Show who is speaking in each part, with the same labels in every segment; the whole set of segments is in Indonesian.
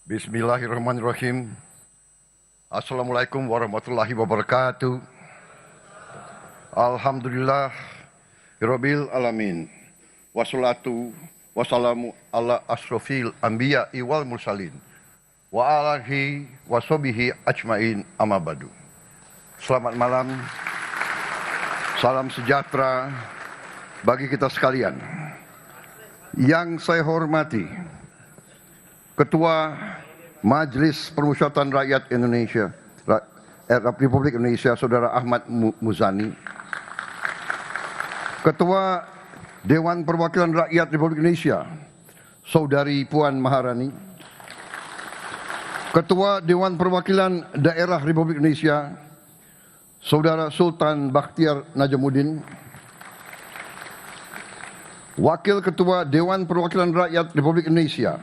Speaker 1: Bismillahirrahmanirrahim. Assalamualaikum warahmatullahi wabarakatuh. Alhamdulillah Rabbil alamin. Wassalatu wassalamu ala asrofil anbiya wal mursalin wa alihi washabihi ajmain amma ba'du. Selamat malam. Salam sejahtera bagi kita sekalian. Yang saya hormati Ketua Majelis Permusyawaratan Rakyat Indonesia Republik Indonesia Saudara Ahmad Muzani, Ketua Dewan Perwakilan Rakyat Republik Indonesia Saudari Puan Maharani, Ketua Dewan Perwakilan Daerah Republik Indonesia Saudara Sultan Bakhtiar Najamuddin, Wakil Ketua Dewan Perwakilan Rakyat Republik Indonesia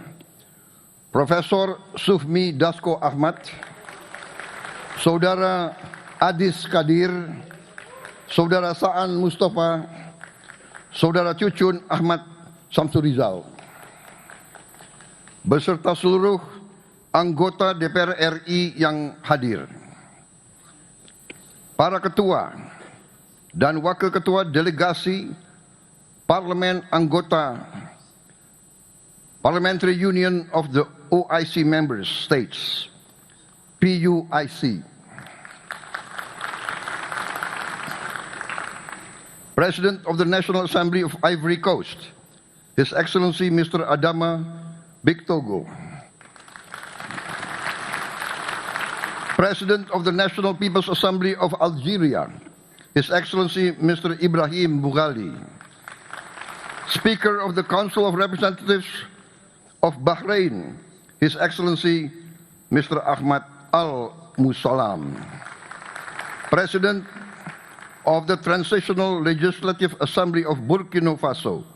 Speaker 1: Profesor Sufmi Dasko Ahmad, Saudara Adis Kadir, Saudara Saan Mustafa, Saudara Cucun Ahmad Samsurizal, beserta seluruh anggota DPR RI yang hadir, para ketua dan wakil ketua delegasi parlemen anggota Parliamentary Union of the OIC Member States, PUIC, President of the National Assembly of Ivory Coast, His Excellency Mr. Adama Bictogo, President of the National People's Assembly of Algeria, His Excellency Mr. Ibrahim Bughali, Speaker of the Council of Representatives of Bahrain, His Excellency Mr. Ahmad Al-Musalam, President of the Transitional Legislative Assembly of Burkina Faso,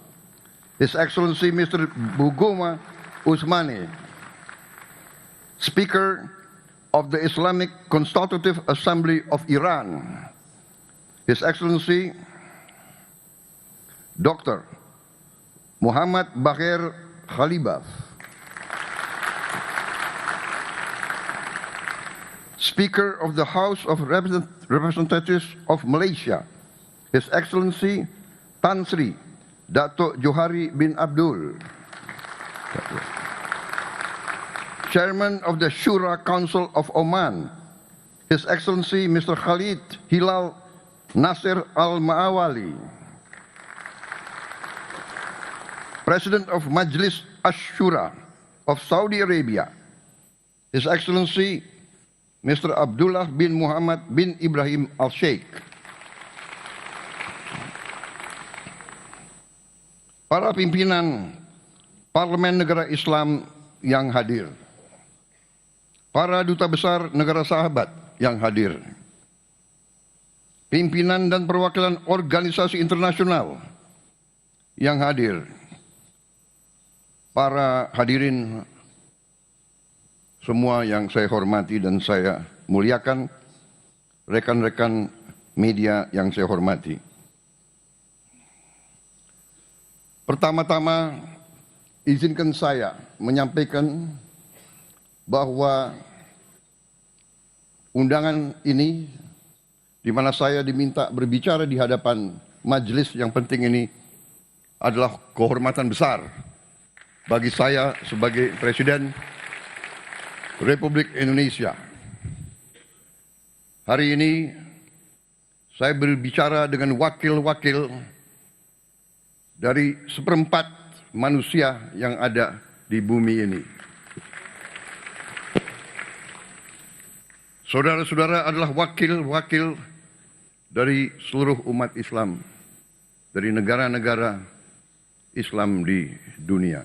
Speaker 1: His Excellency Mr. Bougouma Ousmane, Speaker of the Islamic Consultative Assembly of Iran, His Excellency Dr. Muhammad Bagher Khalibaf, Speaker of the House of Representatives of Malaysia, His Excellency Tan Sri Dato' Johari bin Abdul, Chairman of the Shura Council of Oman, His Excellency Mr. Khalid Hilal Nasir Al-Ma'awali, President of Majlis Ash-Shura of Saudi Arabia, His Excellency Mr. Abdullah bin Muhammad bin Ibrahim Al-Sheikh, para pimpinan Parlemen Negara Islam yang hadir, para duta besar negara sahabat yang hadir, pimpinan dan perwakilan organisasi internasional yang hadir, para hadirin semua yang saya hormati dan saya muliakan, rekan-rekan media yang saya hormati. Pertama-tama, izinkan saya menyampaikan bahwa undangan ini, di mana saya diminta berbicara di hadapan majelis yang penting ini, adalah kehormatan besar bagi saya sebagai Presiden Republik Indonesia. Hari ini saya berbicara dengan wakil-wakil dari seperempat manusia yang ada di bumi ini. Saudara-saudara adalah wakil-wakil dari seluruh umat Islam, dari negara-negara Islam di dunia.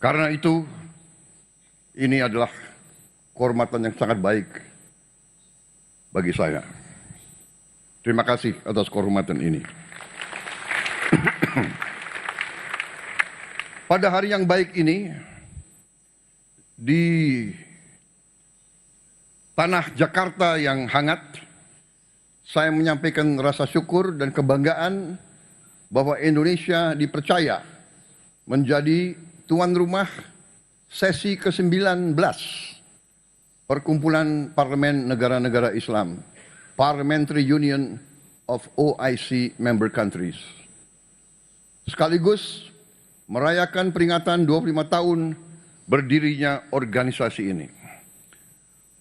Speaker 1: Karena itu, ini adalah kehormatan yang sangat baik bagi saya. Terima kasih atas kehormatan ini. Pada hari yang baik ini, di tanah Jakarta yang hangat, saya menyampaikan rasa syukur dan kebanggaan bahwa Indonesia dipercaya menjadi tuan rumah sesi ke-19 Perkumpulan Parlemen Negara-Negara Islam, Parliamentary Union of OIC Member Countries. Sekaligus merayakan peringatan 25 tahun berdirinya organisasi ini.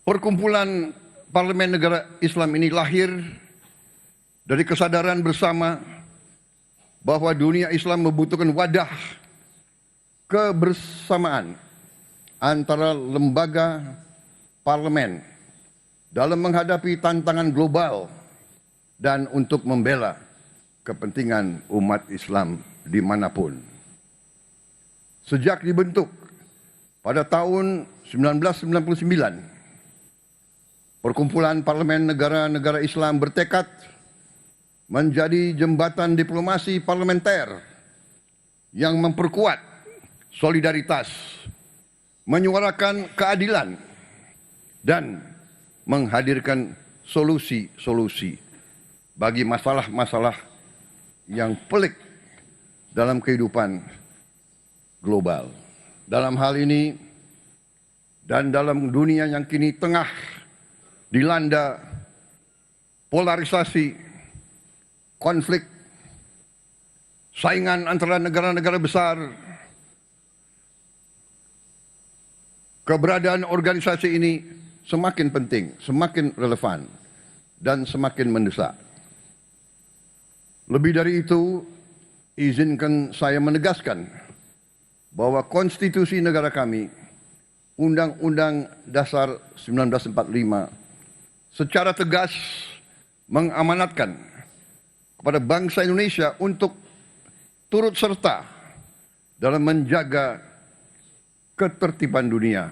Speaker 1: Perkumpulan Parlemen Negara Islam ini lahir dari kesadaran bersama bahwa dunia Islam membutuhkan wadah kebersamaan antara lembaga parlemen dalam menghadapi tantangan global dan untuk membela kepentingan umat Islam dimanapun. Sejak dibentuk pada tahun 1999, Perkumpulan Parlemen Negara-Negara Islam bertekad menjadi jembatan diplomasi parlementer yang memperkuat solidaritas, menyuarakan keadilan, dan menghadirkan solusi-solusi bagi masalah-masalah yang pelik dalam kehidupan global. Dalam hal ini dan dalam dunia yang kini tengah dilanda polarisasi, konflik, saingan antara negara-negara besar, keberadaan organisasi ini semakin penting, semakin relevan, dan semakin mendesak. Lebih dari itu, izinkan saya menegaskan bahwa konstitusi negara kami, Undang-Undang Dasar 1945, secara tegas mengamanatkan kepada bangsa Indonesia untuk turut serta dalam menjaga ketertiban dunia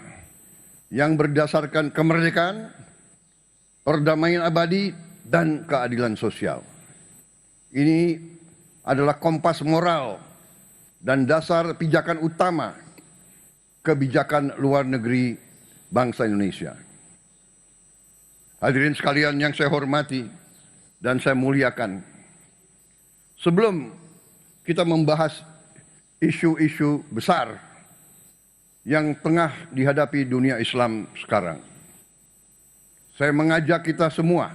Speaker 1: yang berdasarkan kemerdekaan, perdamaian abadi, dan keadilan sosial. Ini adalah kompas moral dan dasar pijakan utama kebijakan luar negeri bangsa Indonesia. Hadirin sekalian yang saya hormati dan saya muliakan, sebelum kita membahas isu-isu besar yang tengah dihadapi dunia Islam sekarang, saya mengajak kita semua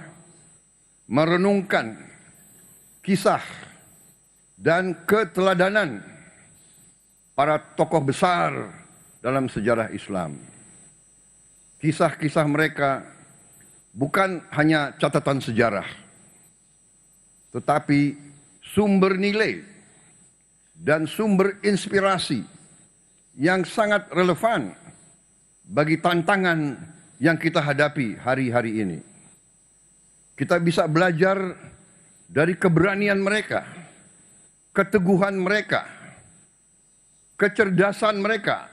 Speaker 1: merenungkan kisah dan keteladanan para tokoh besar dalam sejarah Islam. Kisah-kisah mereka bukan hanya catatan sejarah, tetapi sumber nilai dan sumber inspirasi yang sangat relevan bagi tantangan yang kita hadapi hari-hari ini. Kita bisa belajar dari keberanian mereka, keteguhan mereka, kecerdasan mereka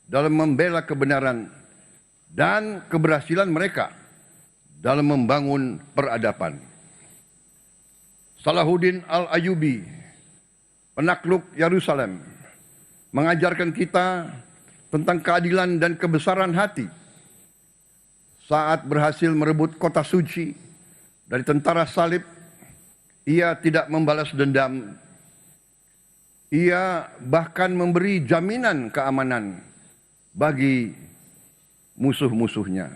Speaker 1: dalam membela kebenaran, dan keberhasilan mereka dalam membangun peradaban. Salahuddin Al-Ayyubi, penakluk Yerusalem, mengajarkan kita tentang keadilan dan kebesaran hati saat berhasil merebut kota suci dari tentara salib. Ia tidak membalas dendam. Ia bahkan memberi jaminan keamanan bagi musuh-musuhnya.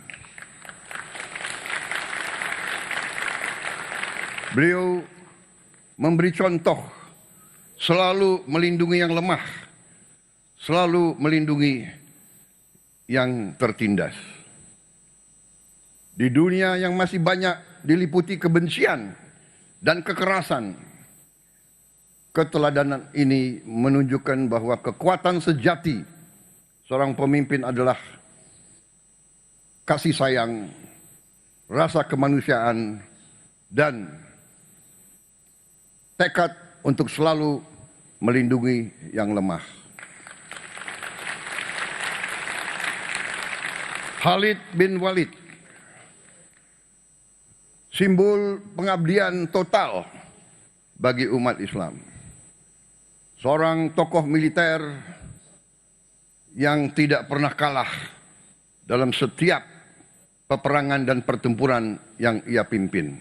Speaker 1: Beliau memberi contoh selalu melindungi yang lemah, selalu melindungi yang tertindas. Di dunia yang masih banyak diliputi kebencian dan kekerasan, keteladanan ini menunjukkan bahwa kekuatan sejati seorang pemimpin adalah kasih sayang, rasa kemanusiaan, dan tekad untuk selalu melindungi yang lemah. Khalid bin Walid, simbol pengabdian total bagi umat Islam. Seorang tokoh militer yang tidak pernah kalah dalam setiap peperangan dan pertempuran yang ia pimpin.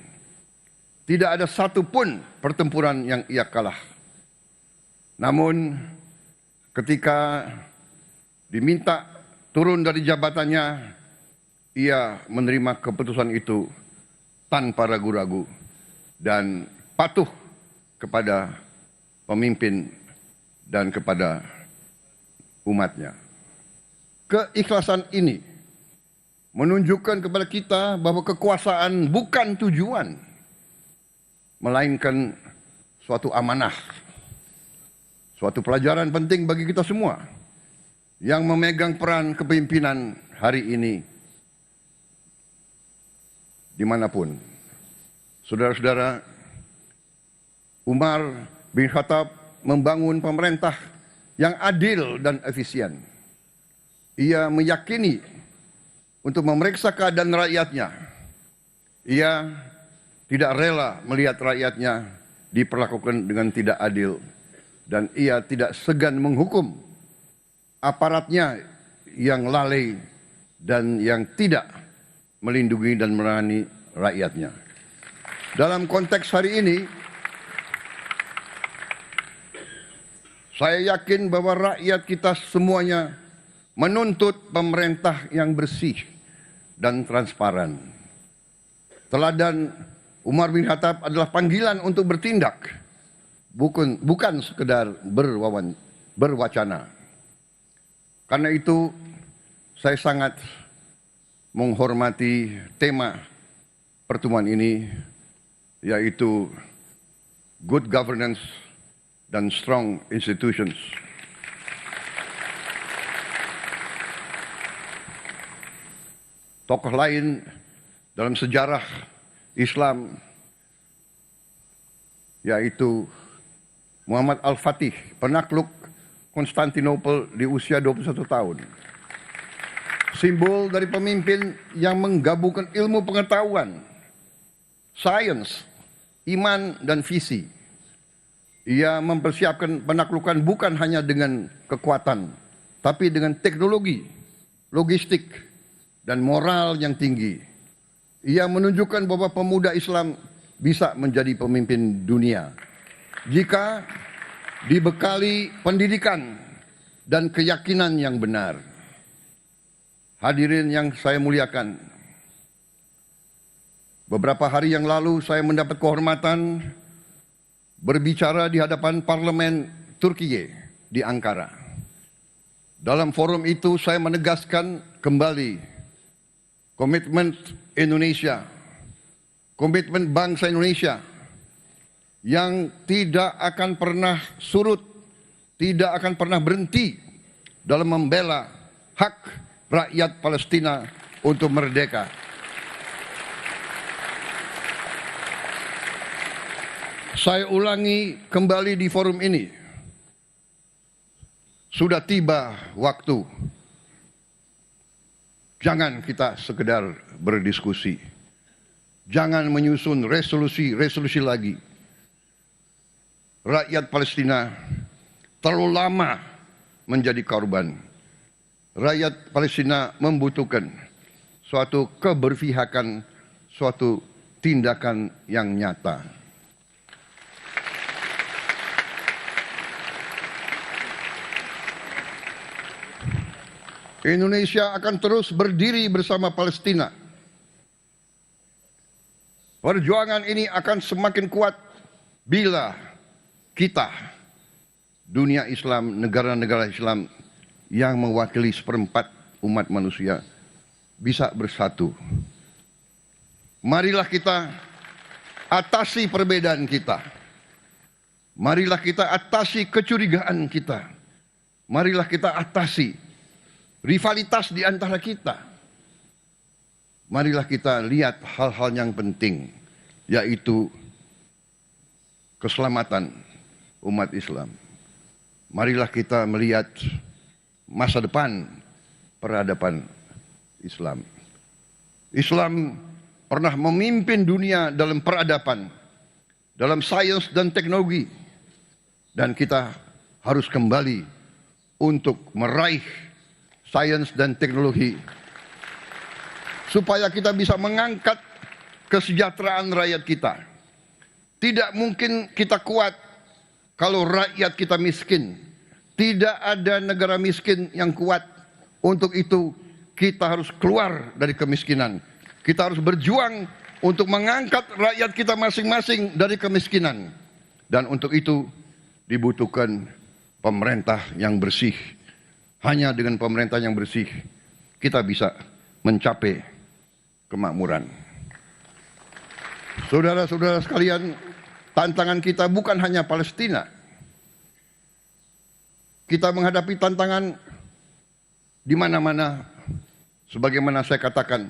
Speaker 1: Tidak ada satu pun pertempuran yang ia kalah. Namun ketika diminta turun dari jabatannya, ia menerima keputusan itu tanpa ragu-ragu dan patuh kepada pemimpin dan kepada umatnya. Keikhlasan ini menunjukkan kepada kita bahwa kekuasaan bukan tujuan, melainkan suatu amanah, suatu pelajaran penting bagi kita semua yang memegang peran kepemimpinan hari ini dimanapun. Saudara-saudara, Umar bin Khattab membangun pemerintah yang adil dan efisien. Ia meyakini untuk memeriksa keadaan rakyatnya. Ia tidak rela melihat rakyatnya diperlakukan dengan tidak adil, dan ia tidak segan menghukum aparatnya yang lalai dan yang tidak melindungi dan melayani rakyatnya. Dalam konteks hari ini, saya yakin bahwa rakyat kita semuanya menuntut pemerintah yang bersih dan transparan. Teladan Umar bin Khattab adalah panggilan untuk bertindak, bukan sekedar berwacana. Karena itu, saya sangat menghormati tema pertemuan ini, yaitu good governance dan strong institutions. Tokoh lain dalam sejarah Islam, yaitu Muhammad Al-Fatih, penakluk Konstantinopel di usia 21 tahun. Simbol dari pemimpin yang menggabungkan ilmu pengetahuan, sains, iman, dan visi. Ia mempersiapkan penaklukan bukan hanya dengan kekuatan, tapi dengan teknologi, logistik, dan moral yang tinggi. Ia menunjukkan bahwa pemuda Islam bisa menjadi pemimpin dunia jika dibekali pendidikan dan keyakinan yang benar. Hadirin yang saya muliakan, beberapa hari yang lalu saya mendapat kehormatan berbicara di hadapan parlemen Turkiye di Ankara. Dalam forum itu saya menegaskan kembali komitmen Indonesia, komitmen bangsa Indonesia yang tidak akan pernah surut, tidak akan pernah berhenti dalam membela hak rakyat Palestina untuk merdeka. Saya ulangi kembali di forum ini, sudah tiba waktu. Jangan kita sekedar berdiskusi, jangan menyusun resolusi lagi. Rakyat Palestina terlalu lama menjadi korban. Rakyat Palestina membutuhkan suatu keberpihakan, suatu tindakan yang nyata. Indonesia akan terus berdiri bersama Palestina. Perjuangan ini akan semakin kuat bila kita, dunia Islam, negara-negara Islam yang mewakili seperempat umat manusia, bisa bersatu. Marilah kita atasi perbedaan kita. Marilah kita atasi kecurigaan kita. Marilah kita atasi rivalitas di antara kita. Marilah kita lihat hal-hal yang penting, yaitu keselamatan umat Islam. Marilah kita melihat masa depan peradaban Islam. Islam pernah memimpin dunia dalam peradaban, dalam sains dan teknologi. Dan kita harus kembali untuk meraih sains dan teknologi supaya kita bisa mengangkat kesejahteraan rakyat kita. Tidak mungkin kita kuat kalau rakyat kita miskin. Tidak ada negara miskin yang kuat Untuk itu kita harus keluar dari kemiskinan. Kita harus berjuang untuk mengangkat rakyat kita masing-masing dari kemiskinan. Dan untuk itu dibutuhkan pemerintah yang bersih. Hanya dengan pemerintah yang bersih kita bisa mencapai kemakmuran. Saudara-saudara sekalian, tantangan kita bukan hanya Palestina. Kita menghadapi tantangan di mana-mana, sebagaimana saya katakan.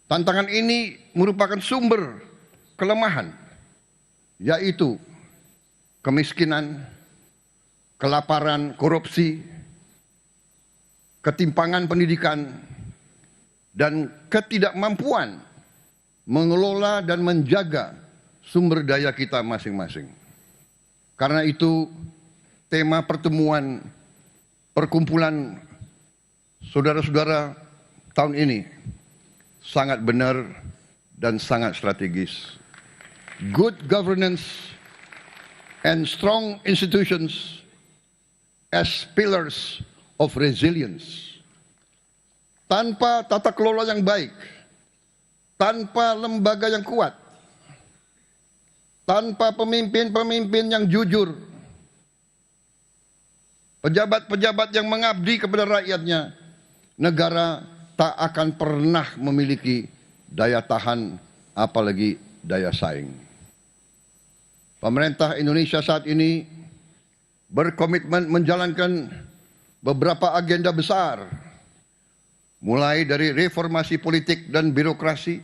Speaker 1: Tantangan ini merupakan sumber kelemahan, yaitu kemiskinan, kelaparan, korupsi, ketimpangan pendidikan, dan ketidakmampuan mengelola dan menjaga sumber daya kita masing-masing. Karena itu, tema pertemuan perkumpulan saudara-saudara tahun ini sangat benar dan sangat strategis. Good governance and strong institutions as pillars of resilience. Tanpa tata kelola yang baik, tanpa lembaga yang kuat, tanpa pemimpin-pemimpin yang jujur, pejabat-pejabat yang mengabdi kepada rakyatnya, negara tak akan pernah memiliki daya tahan, apalagi daya saing. Pemerintah Indonesia saat ini berkomitmen menjalankan beberapa agenda besar, mulai dari reformasi politik dan birokrasi,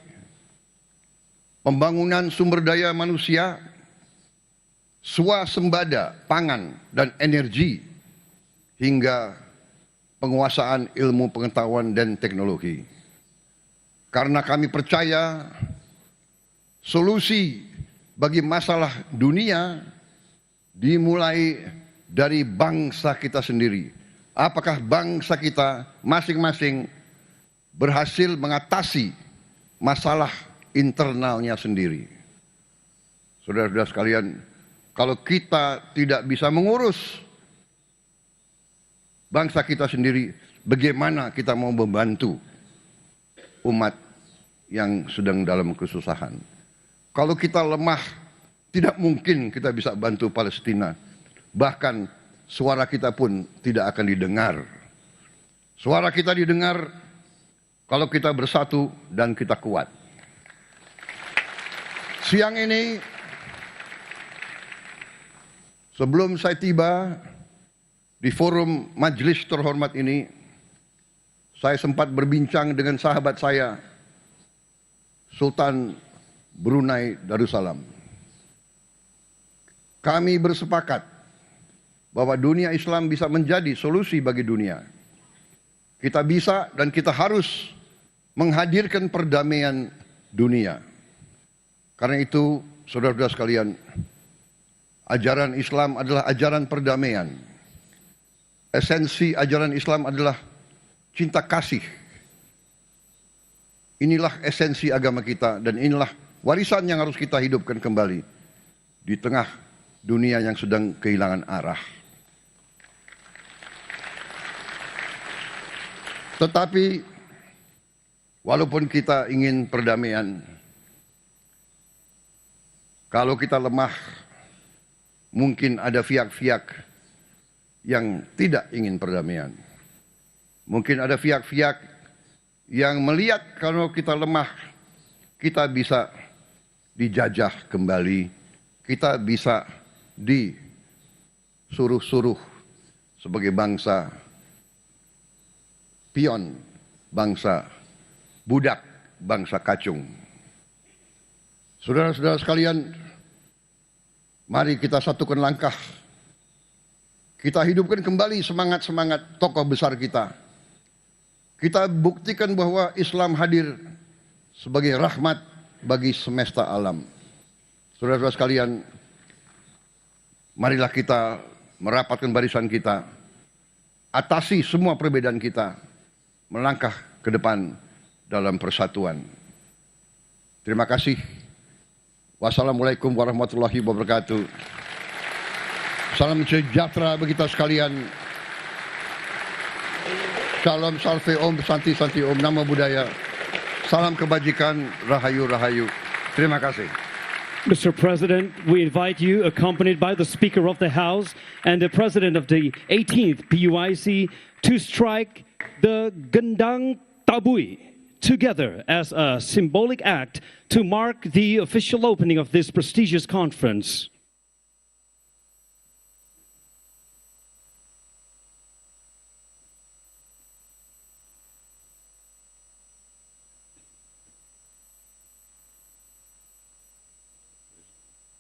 Speaker 1: pembangunan sumber daya manusia, swasembada pangan dan energi, hingga penguasaan ilmu pengetahuan dan teknologi. Karena kami percaya solusi bagi masalah dunia dimulai dari bangsa kita sendiri. Apakah bangsa kita masing-masing berhasil mengatasi masalah internalnya sendiri? Saudara-saudara sekalian, kalau kita tidak bisa mengurus bangsa kita sendiri, bagaimana kita mau membantu umat yang sedang dalam kesusahan? Kalau kita lemah, tidak mungkin kita bisa bantu Palestina. Bahkan suara kita pun tidak akan didengar. Suara kita didengar kalau kita bersatu dan kita kuat. Siang ini, sebelum saya tiba di forum majelis terhormat ini, saya sempat berbincang dengan sahabat saya, Sultan Brunei Darussalam. Kami bersepakat bahwa dunia Islam bisa menjadi solusi bagi dunia. Kita bisa dan kita harus menghadirkan perdamaian dunia. Karena itu, saudara-saudara sekalian, ajaran Islam adalah ajaran perdamaian. Esensi ajaran Islam adalah cinta kasih. Inilah esensi agama kita dan inilah warisan yang harus kita hidupkan kembali di tengah dunia yang sedang kehilangan arah. Tetapi walaupun kita ingin perdamaian, kalau kita lemah, mungkin ada pihak-pihak yang tidak ingin perdamaian. Mungkin ada pihak-pihak yang melihat kalau kita lemah, kita bisa dijajah kembali, kita bisa disuruh-suruh sebagai bangsa pion, bangsa budak, bangsa kacung. Saudara-saudara sekalian, mari kita satukan langkah. Kita hidupkan kembali semangat-semangat tokoh besar kita. Kita buktikan bahwa Islam hadir sebagai rahmat bagi semesta alam. Saudara-saudara sekalian, marilah kita merapatkan barisan kita, atasi semua perbedaan kita, melangkah ke depan dalam persatuan. Terima kasih. Wassalamualaikum warahmatullahi wabarakatuh. Salam sejahtera bagi kita sekalian. Salam salve om, santi santi om, nama budaya. Salam kebajikan, rahayu rahayu. Terima kasih.
Speaker 2: Mr. President, we invite you, accompanied by the Speaker of the House and the President of the 18th PUIC, to strike the Gendang Tabui together as a symbolic act to mark the official opening of this prestigious conference.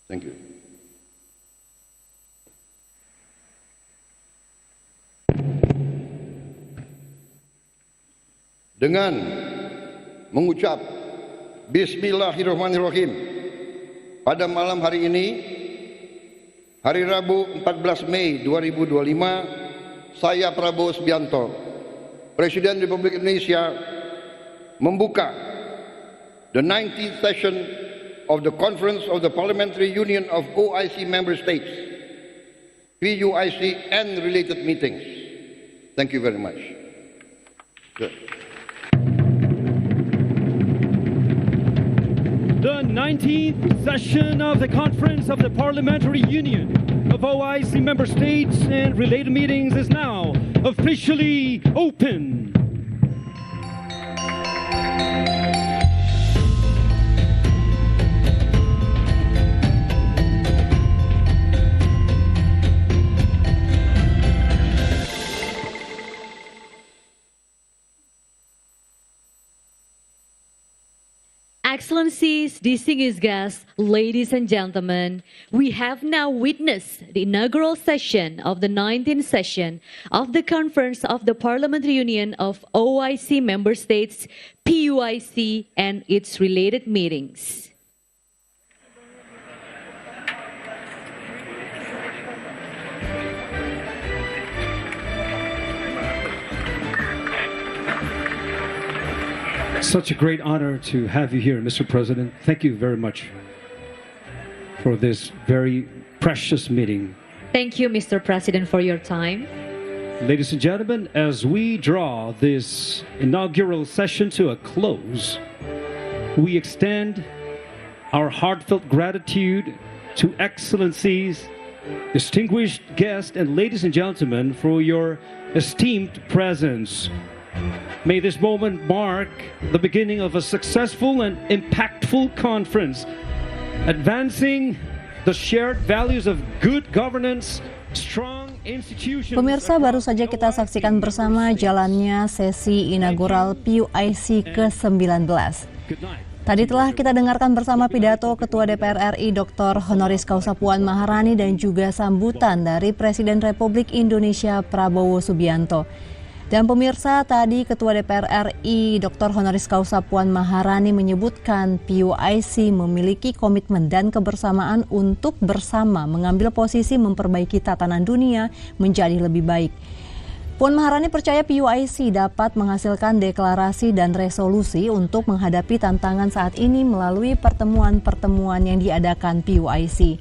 Speaker 1: Thank you. Dengan mengucap Bismillahirrahmanirrahim pada malam hari ini, hari Rabu 14 Mei 2025, saya Prabowo Subianto, Presiden Republik Indonesia, membuka the 19th session of the Conference of the Parliamentary Union of OIC Member States, PUIC, and related meetings. Thank you very much.
Speaker 2: The 19th session of the Conference of the Parliamentary Union of OIC Member States and related meetings is now officially open.
Speaker 3: Excellencies, distinguished guests, ladies and gentlemen, we have now witnessed the inaugural session of the 19th session of the Conference of the Parliamentary Union of OIC Member States, PUIC, and its related meetings.
Speaker 2: Such a great honor to have you here, Mr. President. Thank you very much for this very precious meeting.
Speaker 3: Thank you, Mr. President, for your time.
Speaker 2: Ladies and gentlemen, as we draw this inaugural session to a close, we extend our heartfelt gratitude to excellencies, distinguished guests, and ladies and gentlemen for your esteemed presence. May this moment mark the beginning of a successful and impactful conference, advancing the shared values of good governance, strong institutions.
Speaker 4: Pemirsa, baru saja kita saksikan bersama jalannya sesi inaugural PUIC ke-19. Tadi telah kita dengarkan bersama pidato Ketua DPR RI Dr. Honoris Causa Puan Maharani dan juga sambutan dari Presiden Republik Indonesia Prabowo Subianto. Dan pemirsa, tadi Ketua DPR RI Dr. Honoris Causa Puan Maharani menyebutkan PUIC memiliki komitmen dan kebersamaan untuk bersama mengambil posisi memperbaiki tatanan dunia menjadi lebih baik. Puan Maharani percaya PUIC dapat menghasilkan deklarasi dan resolusi untuk menghadapi tantangan saat ini melalui pertemuan-pertemuan yang diadakan PUIC.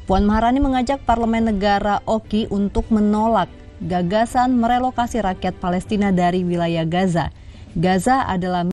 Speaker 4: Puan Maharani mengajak parlemen negara OKI untuk menolak gagasan merelokasi rakyat Palestina dari wilayah Gaza. Gaza adalah